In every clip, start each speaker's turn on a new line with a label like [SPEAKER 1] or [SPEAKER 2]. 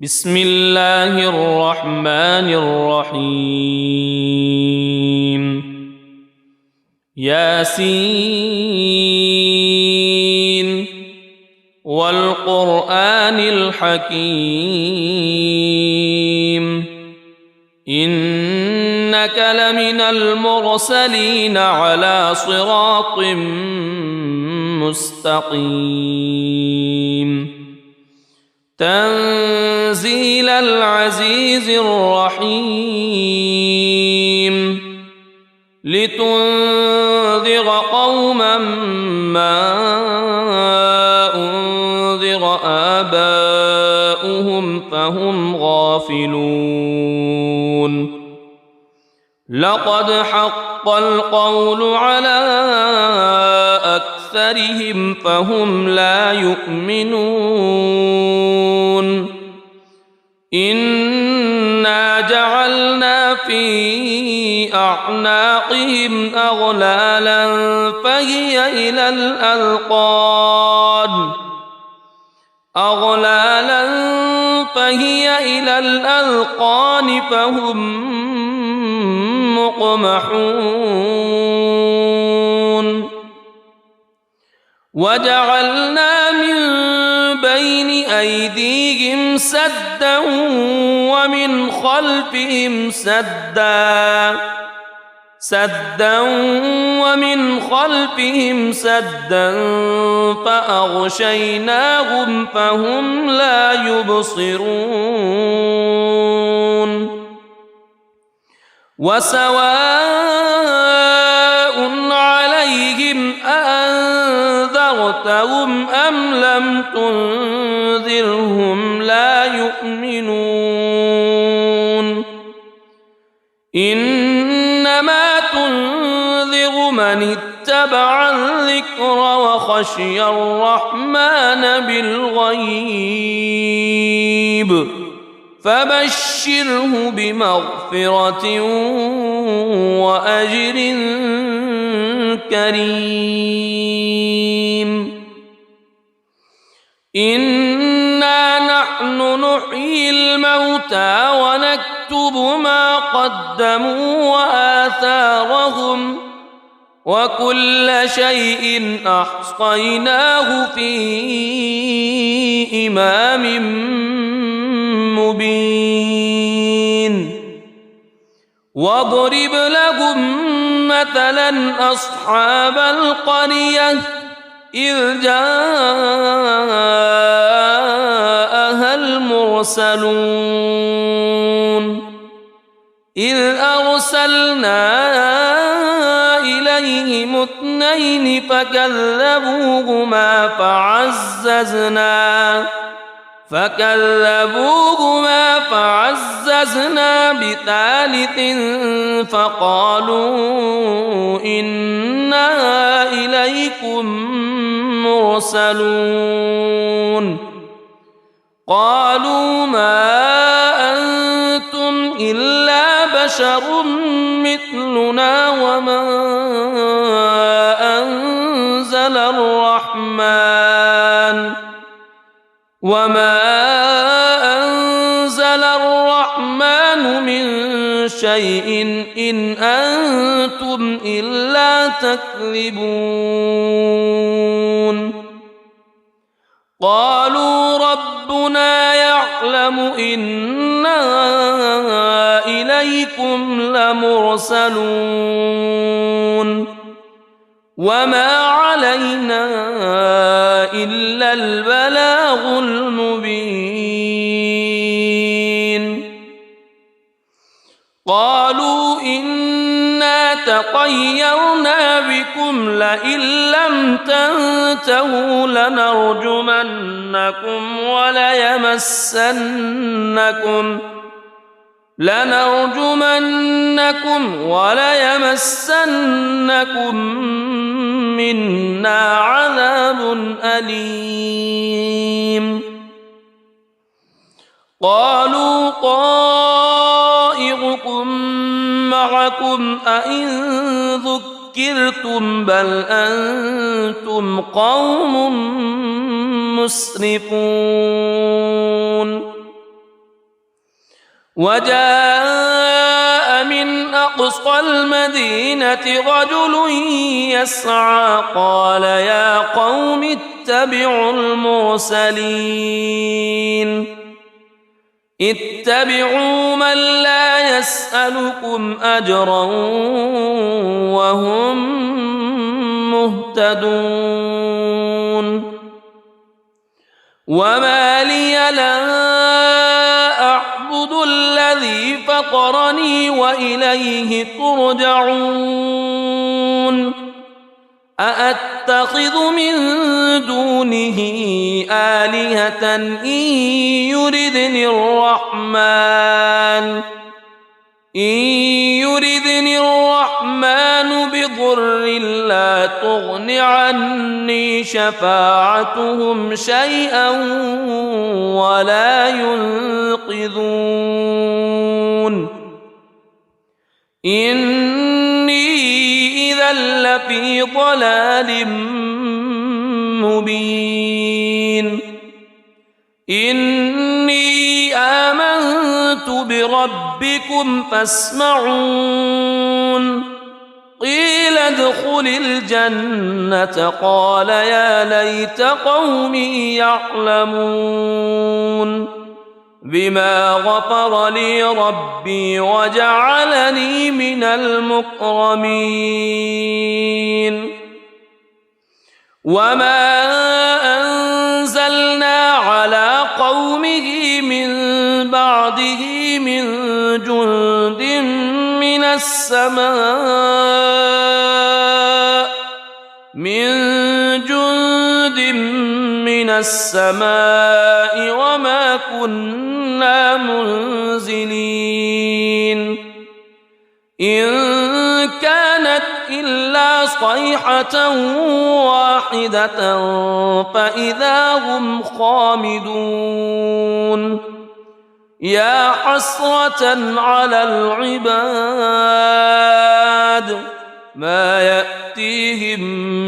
[SPEAKER 1] بسم الله الرحمن الرحيم ياسين والقرآن الحكيم إنك لمن المرسلين على صراط مستقيم تنزيل العزيز الرحيم لتنذر قوما ما أنذر آباؤهم فهم غافلون لقد حق القول على أكثرهم فهم لا يؤمنون إنا جعلنا في أعناقهم أغلالا فهي إلى الأذقان فهم مقمحون وجعلنا من بين أيديهم سدا ومن خلفهم سدا فأغشيناهم فهم لا يبصرون وسواء عليهم أأنذرتهم أم لم تنذرهم لا يؤمنون إنما تنذر من اتبع الذكر وخشي الرحمن بالغيب فبشره بمغفرة وأجر كريم إنا نحن نحيي الموتى ونكتب ما قدموا وآثارهم وكل شيء أحصيناه في إمام مبين واضرب لهم مثلا أصحاب القرية إذ جاءها المرسلون إذ أرسلنا إليهم اثنين فكذبوهما فعززنا بثالث فقالوا إنا إليكم مرسلون قالوا ما أنتم إلا بشر مثلنا وما أنزل الرحمن من شيء إن أنتم إلا تكذبون قالوا ربنا يعلم إنا إليكم لمرسلون وما علينا إلا البلاغ المبين قالوا إنا تطيرنا بكم لئن لم تنتهوا لنرجمنكم وليمسنكم منا عذاب أليم قالوا طائركم معكم أئن ذكرتم بل أنتم قوم مسرفون وجاء من أقصى المدينة رجل يسعى قال يا قوم اتبعوا المرسلين اتبعوا من لا يسألكم أجرا وهم مهتدون وما لي لا أعبد الذي فطرني وإليه ترجعون أأتخذ من دونه آلهة إن يردني الرحمن بضر لا تغن عني شفاعتهم شيئا ولا ينقذون إني إذا لفي ضلال مبين إني آمنت بربكم فاسمعون قيل ادخل الجنة قال يا ليت قومي يعلمون بما غفر لي ربي وجعلني من المكرمين وما أنزلنا على قومه من بعده من جند من السماء وما كنا منزلين إن كانت إلا صيحة واحدة فإذا هم خامدون يا حسرة على العباد ما يأتيهم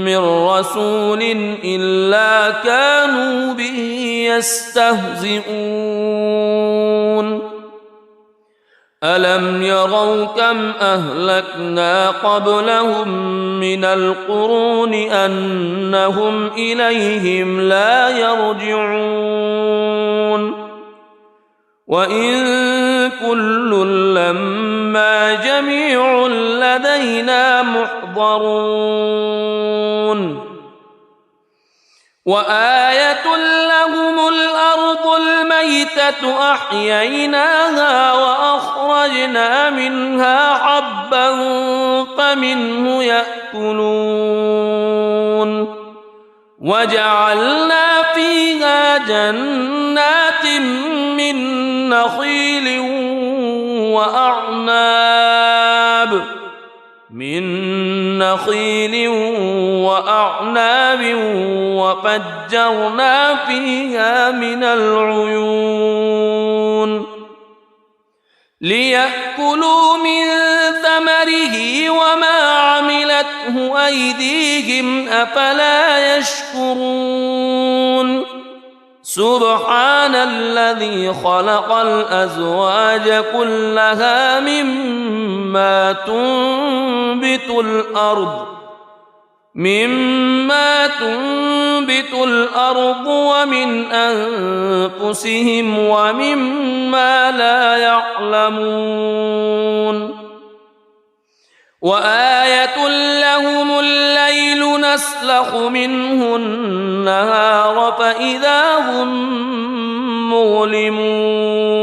[SPEAKER 1] من رسول إلا كانوا به يستهزئون ألم يروا كم أهلكنا قبلهم من القرون أنهم إليهم لا يرجعون وإن كل لما جميع لدينا محضرون وآية لهم الأرض الميتة أحييناها وأخرجنا منها حبا فمنه يأكلون وجعلنا فيها جنات من نخيل وأعناب وفجرنا فيها من العيون ليأكلوا من ثمره وما عملته أيديهم أفلا يشكرون سبحان الذي خلق الأزواج كلها مما تنبت الأرض ومن أنفسهم ومما لا يعلمون وآية لهم الليل نسلخ منه النهار فإذا هم مظلمون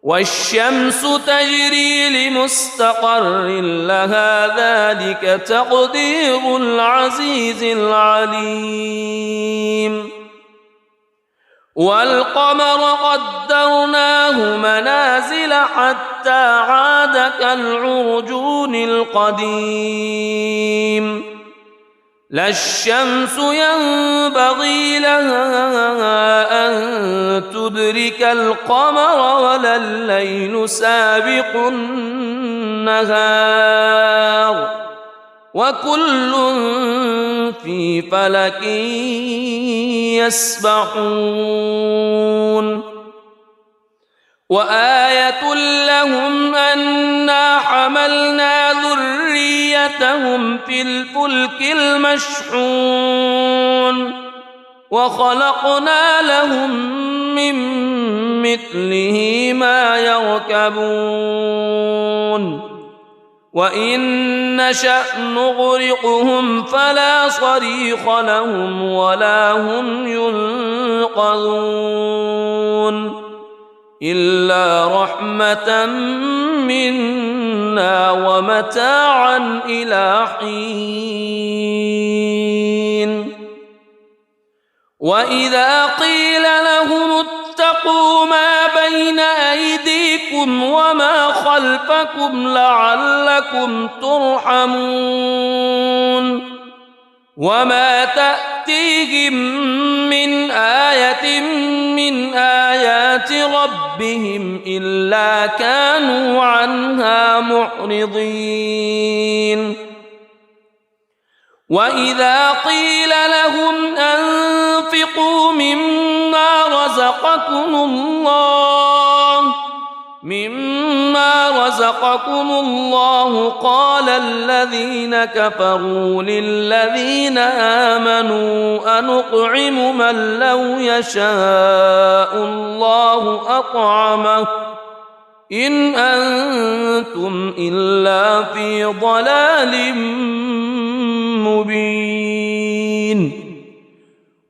[SPEAKER 1] والشمس تجري لمستقر لها ذلك تقدير العزيز العليم والقمر قدرناه منازل حتى عاد كالعرجون القديم لا الشمس ينبغي لها أن تدرك القمر ولا الليل سابق النهار وكل في فلك يسبحون وآية لهم أنا حملنا ذريتهم في الفلك المشحون وخلقنا لهم من مثله ما يركبون وإن نشأ نغرقهم فلا صريخ لهم ولا هم ينقذون إلا رحمة منا ومتاعا إلى حين وإذا قيل لهم اتقوا ما بين أيديكم وما خلفكم لعلكم ترحمون وما تأتيهم من آية من آيات ربهم إلا كانوا عنها معرضين وإذا قيل لهم أنفقوا مما رزقكم الله قال الذين كفروا للذين آمنوا أنطعم من لو يشاء الله أطعمه إن أنتم إلا في ضلال مبين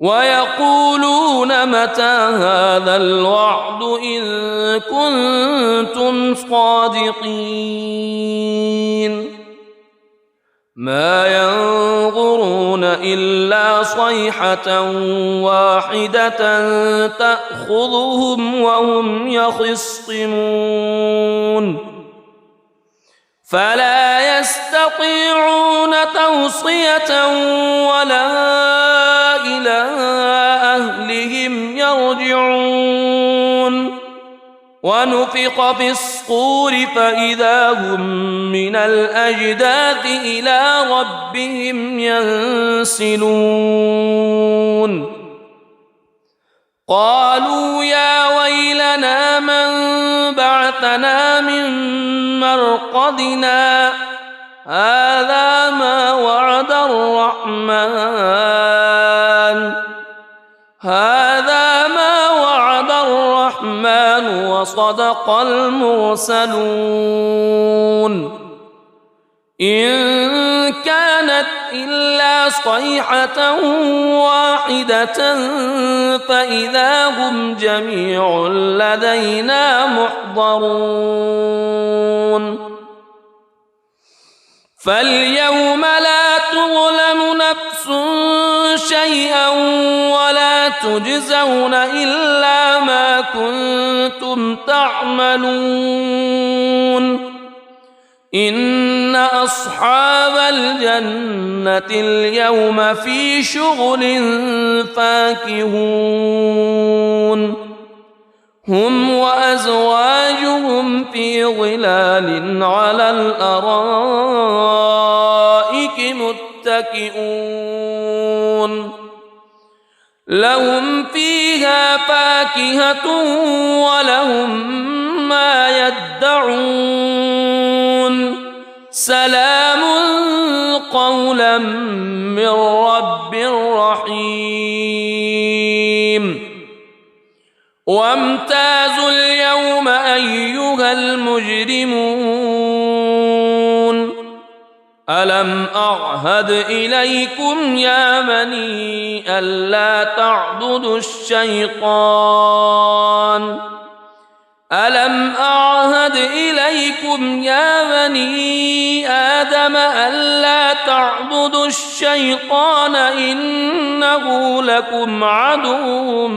[SPEAKER 1] ويقولون متى هذا الوعد إن كنتم صادقين ما ينظرون إلا صيحة واحدة تأخذهم وهم يخصمون فلا يستطيعون توصية ولا إلى أهلهم يرجعون ونفخ في الصور فإذا هم من الأجداث إلى ربهم ينسلون قالوا يا ويلنا من بعثنا من مرقدنا هذا ما وعد الرحمن وصدق المرسلون إن كانت إلا صيحة واحدة فإذا هم جميع لدينا محضرون فاليوم لا تظلم نفس شيئا ولا تجزون إلا ما كنتم تعملون إن أصحاب الجنة اليوم في شغل فاكهون هم وأزواجهم في ظلال على الأرائك متكئون لهم فيها فاكهة ولهم ما يدعون سلام قولا من رب رحيم وامتازوا اليوم أيها المجرمون ألم أعهد إليكم يا بني ألا تعبدوا الشيطان ألم أعهد إليكم يا بني آدم ألا تعبدوا الشيطان إنه لكم عدو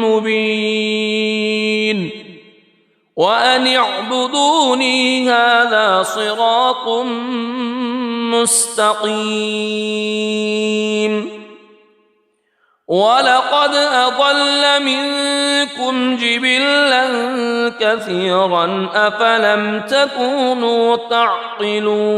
[SPEAKER 1] مبين وأن اعبدوني هذا صراط مستقيم ولقد أضل منكم جبلا كثيرا أفلم تكونوا تعقلون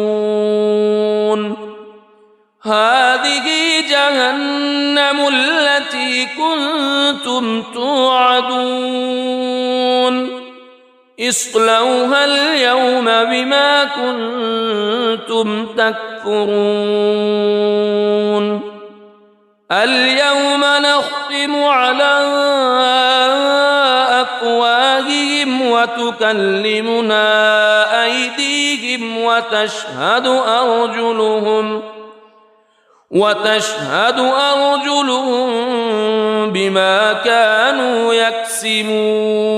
[SPEAKER 1] هذه جهنم التي كنتم توعدون اصلوها اليوم بما كنتم تكفرون اليوم نختم على أفواههم وتكلمنا أيديهم وتشهد أرجلهم بما كانوا يكسبون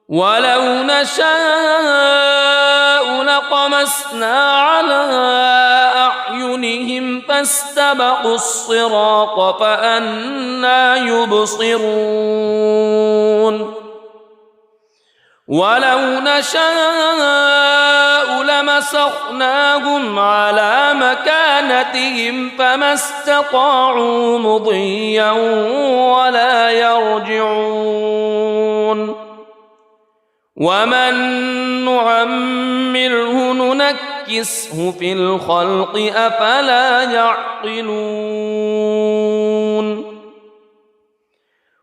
[SPEAKER 1] ولو نشاء لطمسنا على أعينهم فاستبقوا الصراط فأنى يبصرون ولو نشاء لمسخناهم على مكانتهم فما استطاعوا مضيا ولا يرجعون ومن نعمره ننكسه في الخلق أفلا يعقلون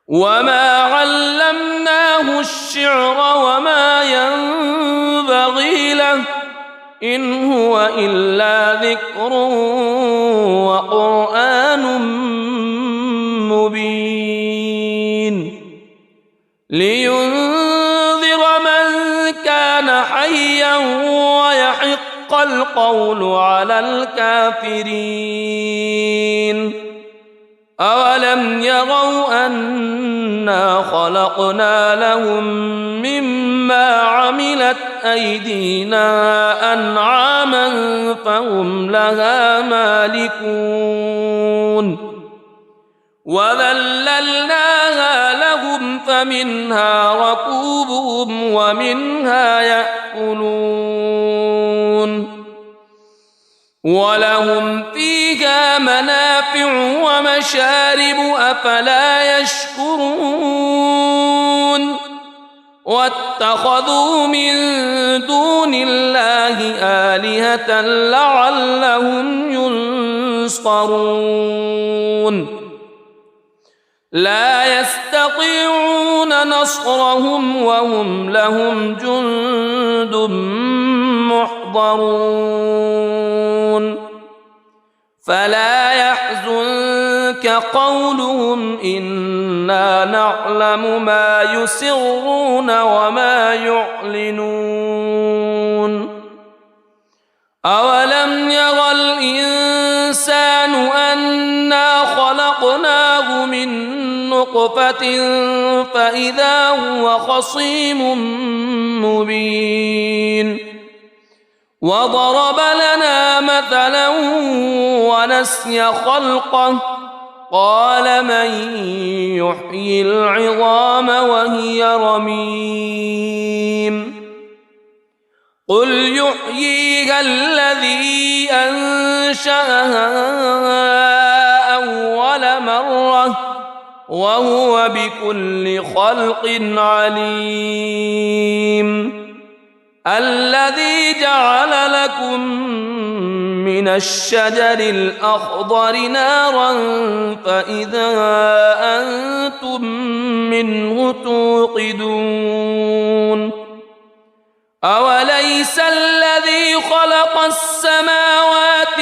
[SPEAKER 1] وما علمناه الشعر وما ينبغي له إن هو إلا ذكر وقرآن مبين لينذر من كان حيا ويحق القول على الكافرين أولم يروا أنا خلقنا لهم مما عملت أيدينا أنعاما فهم لها مالكون وذللناها لهم فمنها ركوبهم ومنها يأكلون ولهم فيها منافع ومشارب أفلا يشكرون واتخذوا من دون الله آلهة لعلهم ينصرون لا يستطيعون نصرهم وهم لهم جند محضرون فلا يحزنك قولهم إنا نعلم ما يسرون وما يعلنون أولم ير الإنسان أنا خلقناه من نطفة فإذا هو خصيم مبين وضرب لنا مثلا ونسي خلقه قال من يحيي العظام وهي رميم قل يحييها الذي أنشأها أول مرة وهو بكل خلق عليم الذي جعل لكم من الشجر الأخضر نارا فإذا أنتم منه توقدون أوليس الذي خلق السماوات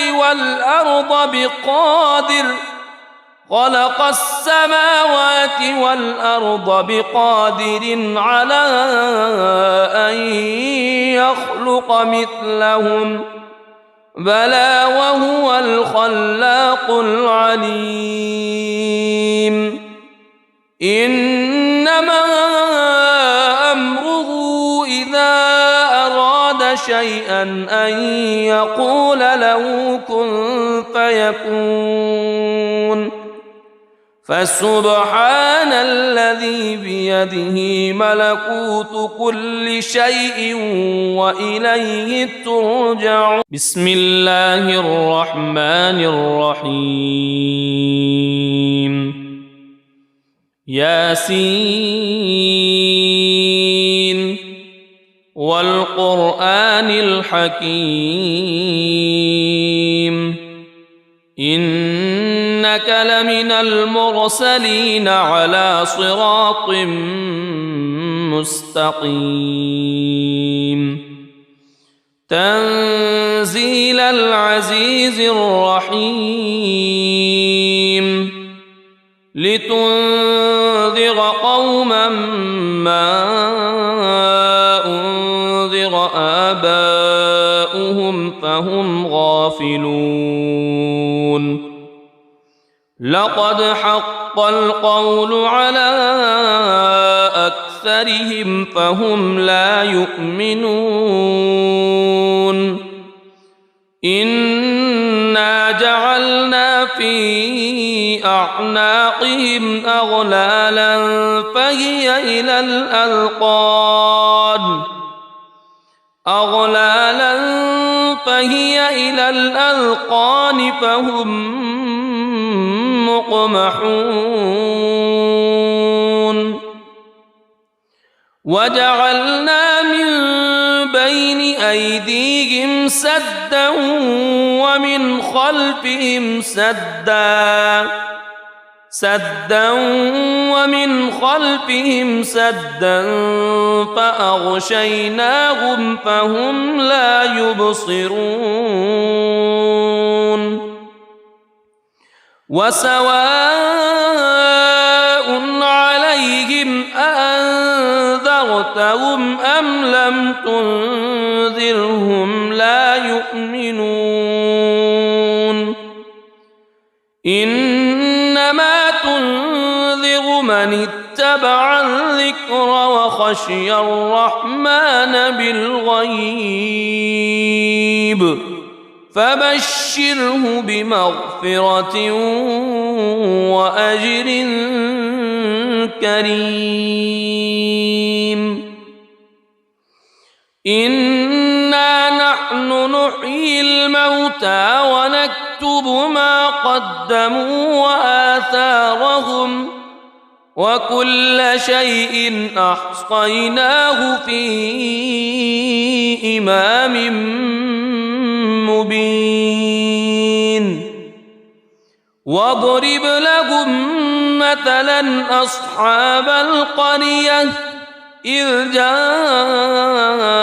[SPEAKER 1] والأرض بقادر على أن يخلق مثلهم بلى وهو الخلاق العليم إنما أمره إذا أراد شيئا أن يقول له كن فيكون فسبحان الذي بيده ملكوت كل شيء وإليه ترجعون بسم الله الرحمن الرحيم ياسين والقرآن الحكيم إنك لمن المرسلين على صراط مستقيم تنزيل العزيز الرحيم لتنذر قوما ما أنذر آباؤهم فهم غافلون لقد حق القول على أكثرهم فهم لا يؤمنون إنا جعلنا في أعناقهم أغلالا فهي إلى الأذقان فهم مقمحون وجعلنا من بين أيديهم سدا ومن خلفهم سدا فأغشيناهم فهم لا يبصرون وسواء عليهم أأنذرتهم أم لم تنذرهم لا يؤمنون إنما تنذر من اتبع الذكر وخشي الرحمن بالغيب فبشره بمغفرة وأجر كريم إنا نحن نحيي الموتى ونكتب ما قدموا وآثارهم وكل شيء أحصيناه في إمام مبين واضرب لهم مثلا أصحاب القرية إذ جاءها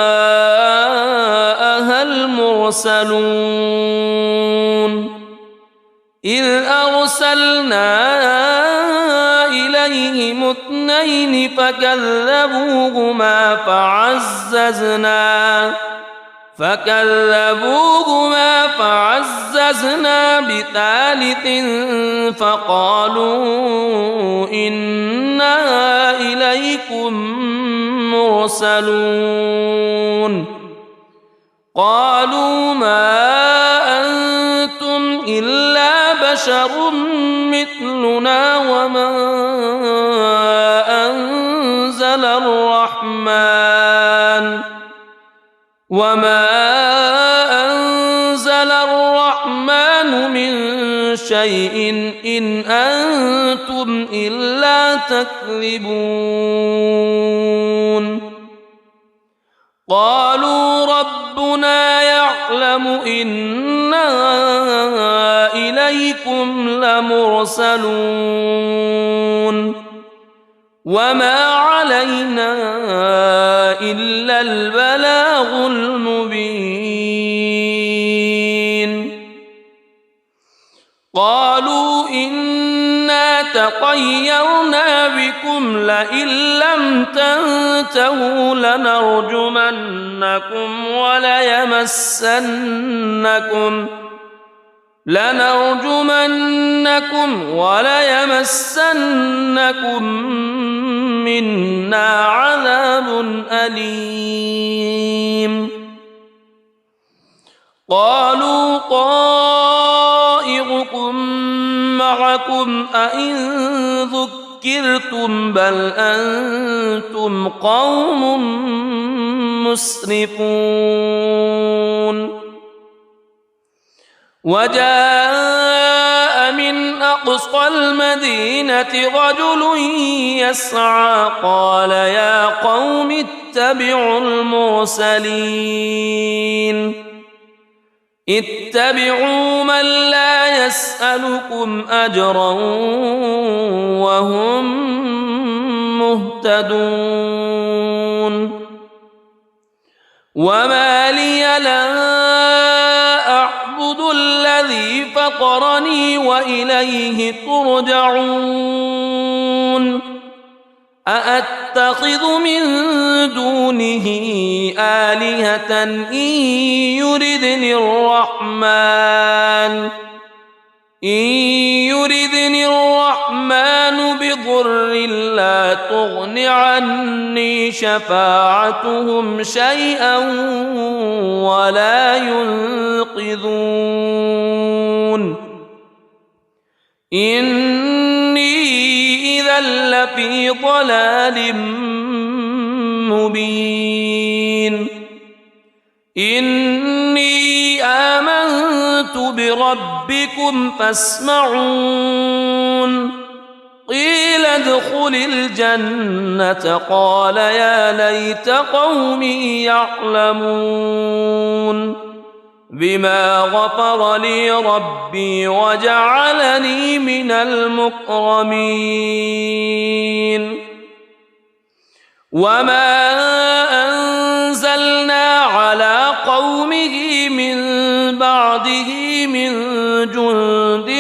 [SPEAKER 1] المرسلون إذ أرسلنا إليهم اثنين فكذبوهما فعززنا بثالث فقالوا إنا إليكم مرسلون قالوا ما أنتم إلا بشر مثلنا وما أنزل الرحمن من شيء إن أنتم إلا تكذبون قالوا ربنا يعلم إنا إليكم لمرسلون وما علينا إلا البلاغ المبين قالوا إنا تطيرنا بكم لئن لم تنتهوا لنرجمنكم وليمسنكم منا عذاب أليم قالوا طائركم معكم أئن ذكرتم بل أنتم قوم مسرفون وجاء من أقصى المدينة رجل يسعى قال يا قوم اتبعوا من لا يسألكم أجرا وهم مهتدون مهتدون وما لي لا أعبد الذي فطرني وإليه ترجعون أأتخذ من دونه آلهة إن يردني الرحمن بضر لا تغن عني شفاعتهم شيئا ولا ينقذون إني إذا لفي ضلال مبين إني آمنت بربكم فاسمعون قيل ادخل الجنة قال يا ليت قومي يعلمون بما غفر لي ربي وجعلني من المكرمين وما أنزلنا على قومه من بعده من جند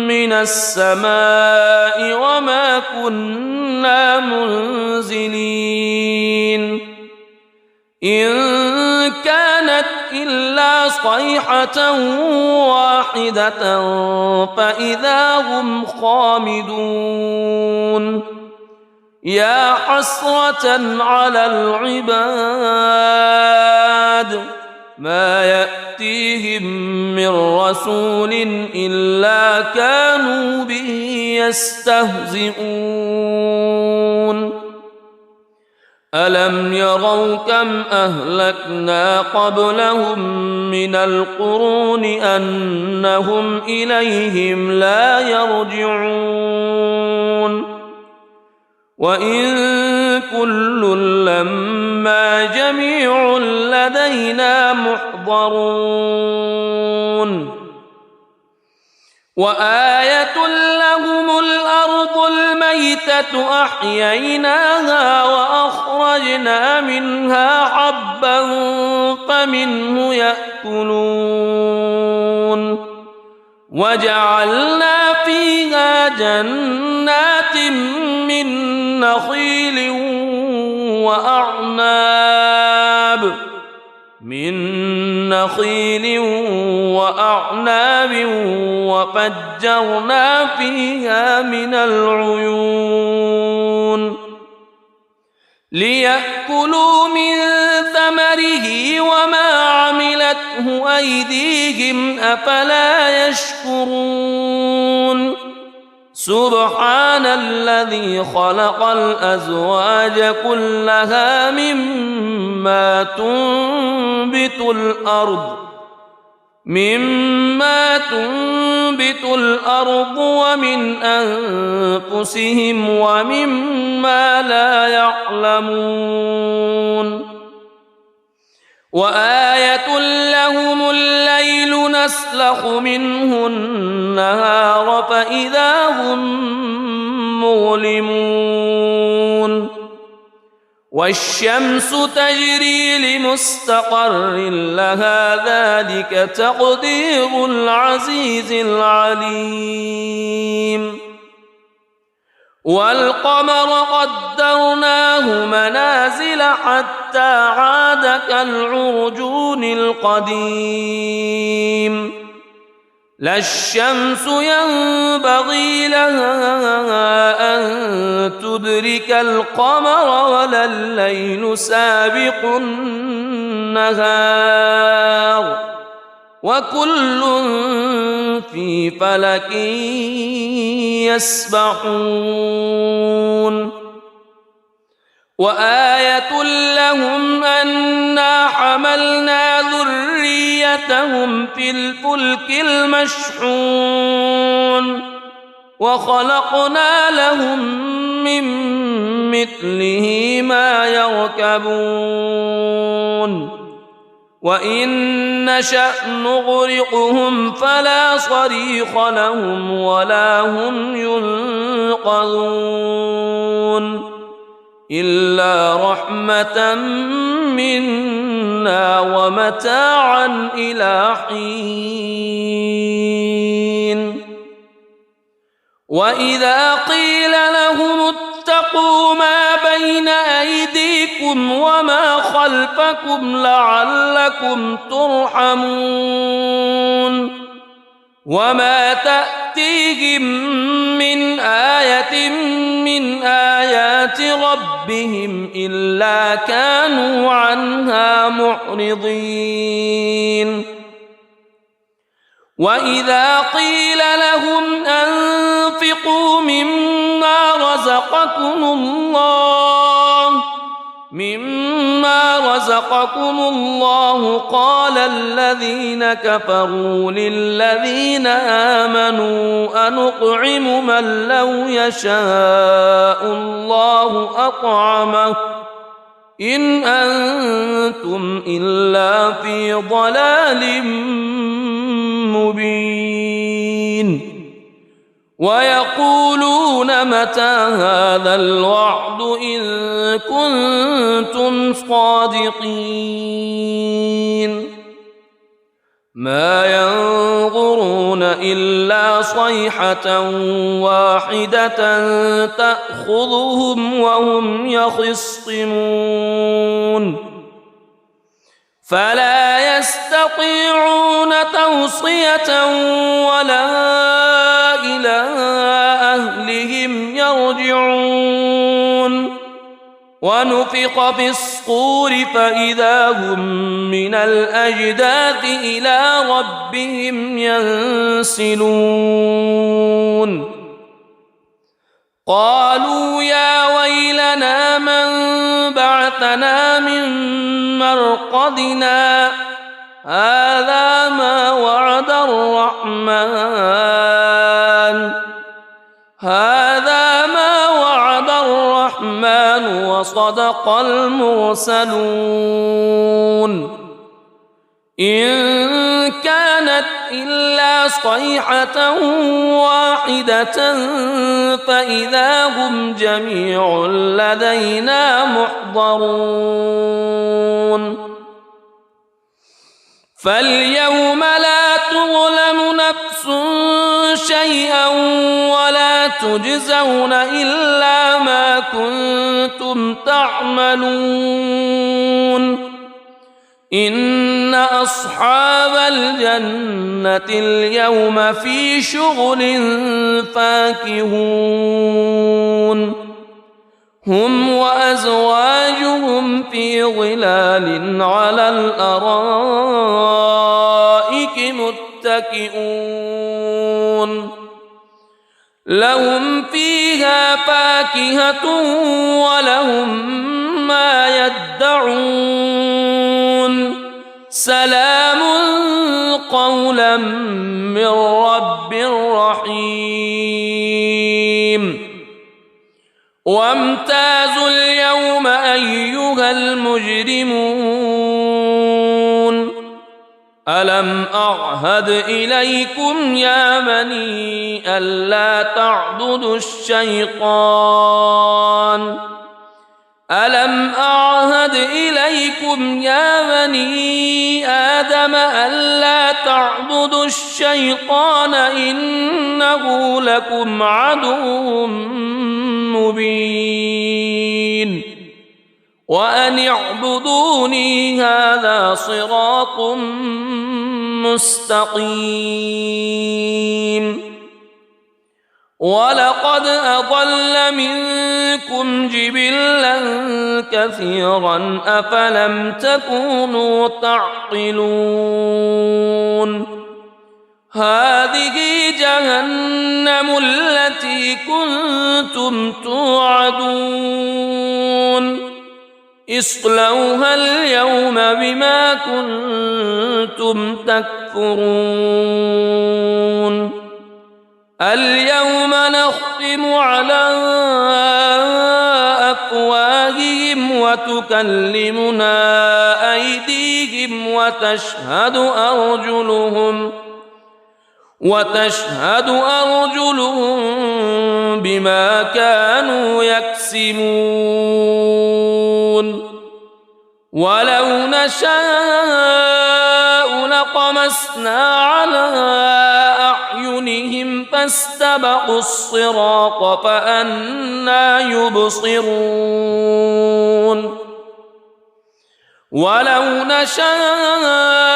[SPEAKER 1] من السماء وما كنا منزلين إن كانت إلا صيحة واحدة فإذا هم خامدون يا حسرة على العباد ما يأتيهم من رسول إلا كانوا به يستهزئون ألم يروا كم أهلكنا قبلهم من القرون أنهم إليهم لا يرجعون وإن كل لما جميع لدينا محضرون وآية لهم الأرض الميتة أحييناها وأخرجنا منها حبا فمنه يأكلون وجعلنا فيها جنات من نخيل وأعناب وفجرنا فيها من العيون ليأكلوا من ثمره وما عملته أيديهم أفلا يشكرون سبحان الذي خلق الأزواج كلها مما تنبت الأرض ومن أنفسهم ومما لا يعلمون وآية لهم الليل نسلخ منه النهار فإذا هم مظلمون والشمس تجري لمستقر لها ذلك تقدير العزيز العليم والقمر قدرناه منازل حتى عاد كالعرجون القديم لا الشمس ينبغي لها أن تدرك القمر ولا الليل سابق النهار وكل في فلك يسبحون وآية لهم أنا حملنا ذريتهم في الفلك المشحون وخلقنا لهم من مثله ما يركبون وإن نشأ نغرقهم فلا صريخ لهم ولا هم ينقذون إلا رحمة منا ومتاعا إلى حين وإذا قيل لهم اتقوا ما بين أيديكم وما خلفكم لعلكم ترحمون وما تأتيهم من آية من آيات ربهم إلا كانوا عنها معرضين وإذا قيل لهم أنفقوا مما رزقكم الله قال الذين كفروا للذين آمنوا أنطعم من لو يشاء الله أطعمه إن أنتم إلا في ضلال مبين ويقولون متى هذا الوعد إن كنتم صادقين ما ينظرون إلا صيحة واحدة تأخذهم وهم يخصمون فلا يستطيعون توصية ولا إلى أهلهم يرجعون ونفخ في الصور فإذا هم من الأجداث إلى ربهم ينسلون قالوا يا ويلنا من بعثنا من مرقدنا هذا ما وعد الرحمن وصدق المرسلون إن كانت إلا صيحة واحدة فإذا هم جميع لدينا محضرون فاليوم لا تظلم نفس شيئا ولا تجزون إلا ما كنتم تعملون إن أصحاب الجنة اليوم في شغل فاكهون هم وأزواجهم في ظلال على الأرائك متكئون لهم فيها فاكهة ولهم ما يدعون سلام قولا من رب رحيم وامتازوا اليوم أيها المجرمون ألم أعهد إليكم يا بني ألا تعبدوا الشيطان ألم أعهد إليكم يا بني آدم ألا تعبدوا الشيطان إنه لكم عدو مبين وأن اعبدوني هذا صراط مستقيم ولقد أضل منكم جبلا كثيرا أفلم تكونوا تعقلون هذه جهنم التي كنتم توعدون اصلوها اليوم بما كنتم تكفرون اليوم نختم على أفواههم وتكلمنا أيديهم وتشهد أرجلهم بما كانوا يكسبون ولو نشاء لطمسنا على أعينهم فاستبقوا الصراط فأنى يبصرون ولو نشاء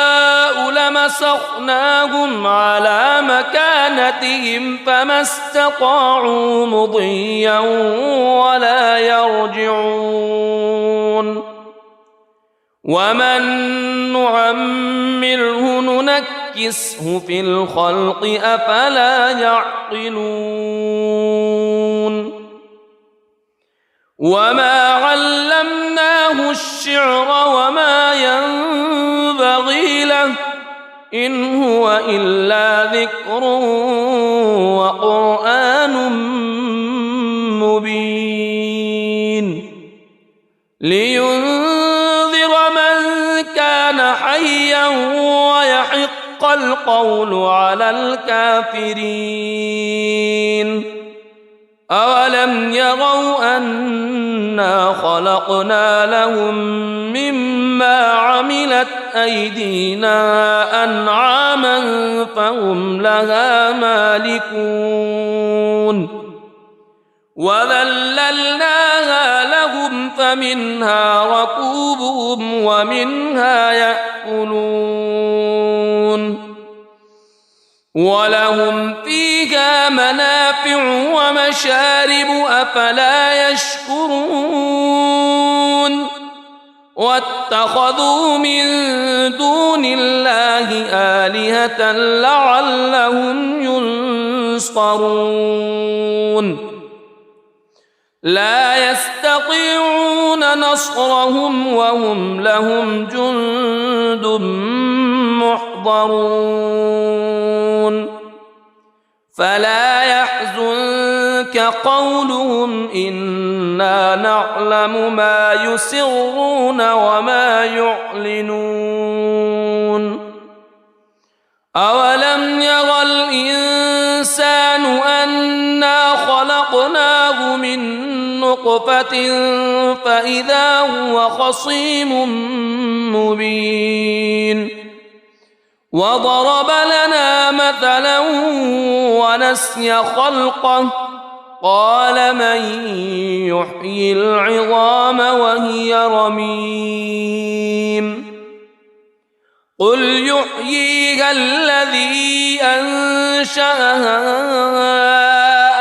[SPEAKER 1] لمسخناهم على مكانتهم فما استطاعوا مضيا ولا يرجعون ومن نعمره ننكسه في الخلق أفلا يعقلون وما علمناه الشعر وما ينبغي له إن هو إلا ذكر وقرآن مبين لينذر من كان حيا ويحق القول على الكافرين أولم يروا أنا خلقنا لهم مما عملت أيدينا أنعاما فهم لها مالكون وذللناها لهم فمنها ركوبهم ومنها يأكلون ولهم فيها منافع ومشارب أفلا يشكرون واتخذوا من دون الله آلهة لعلهم ينصرون لا يستطيعون نصرهم وهم لهم جند محضرون فلا يحزنك قولهم إنا نعلم ما يسرون وما يعلنون أولم ير الإنسان أنا خلقناه من نطفة فإذا هو خصيم مبين وضرب لنا مثلا ونسي خلقه قال من يحيي العظام وهي رميم قل يحييها الذي أنشأها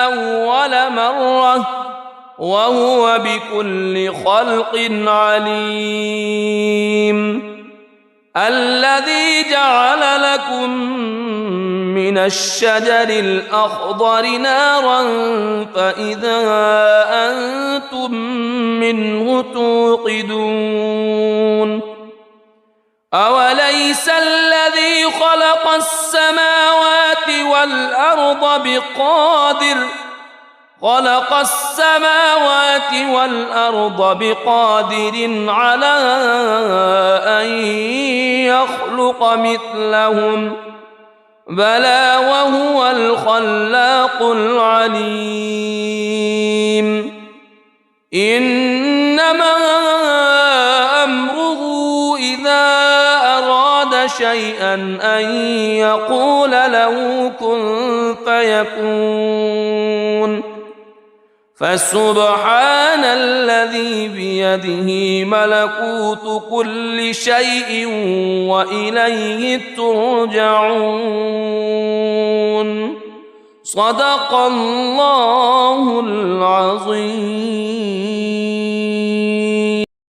[SPEAKER 1] أول مرة وهو بكل خلق عليم الذي جعل لكم من الشجر الأخضر نارا فإذا أنتم منه توقدون أوليس الذي خلق السماوات والأرض بقادر على أن يخلق مثلهم بلى وهو الخلاق العليم إنما أمره إذا أراد شيئا أن يقول له كن فيكون فسبحان الذي بيده ملكوت كل شيء وإليه ترجعون صدق الله العظيم.